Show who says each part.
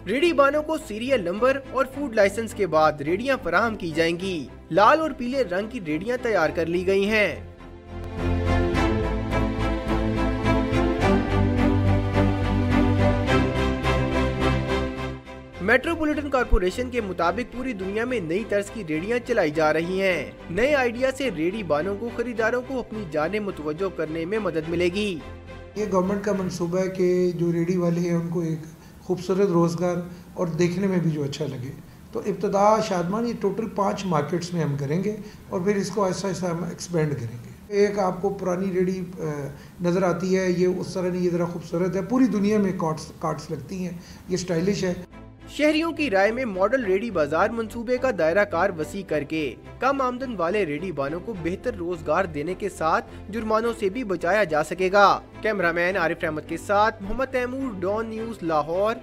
Speaker 1: Ready बानों को serial number और food licence के बाद रेडियां फराहम की जाएंगी। लाल और पीले रंग की रेडियां तैयार कर ली गई हैं। मेट्रोपॉलिटन कॉरपोरेशन के मुताबिक पूरी दुनिया में नई तर्ज की रेडियां चलाई जा रही हैं। नए आइडिया से रेडी बानों को खरीदारों को अपनी जानें मुतवज्जो करने में मदद मिलेगी।
Speaker 2: ये गवर्नमेंट का मंसूबा है कि जो रेडी वाले हैं उनको एक खूबसूरत रोज़गार और देखने में भी जो अच्छा लगे। तो इब्तदा शादमान ये टोटल 5 मार्केट्स में हम करेंगे और फिर इसको ऐसा ऐसा हम एक्सपेंड करेंगे। एक आपको पुरानी रेडी नज़र आती है, ये उस तरह नहीं, ये ज़रा खूबसूरत है। पूरी दुनिया में कार्ड्स लगती हैं, ये स्टाइलिश है।
Speaker 1: शहरियों की राय में मॉडल रेडी बाजार मंसूबे का दायरा कार वसी करके कम आमदन वाले रेडी बानों को बेहतर रोजगार देने के साथ जुर्मानों से भी बचाया जा सकेगा। कैमरामैन आरिफ अहमद के साथ मोहम्मद तैमूर, डॉन न्यूज़, लाहौर।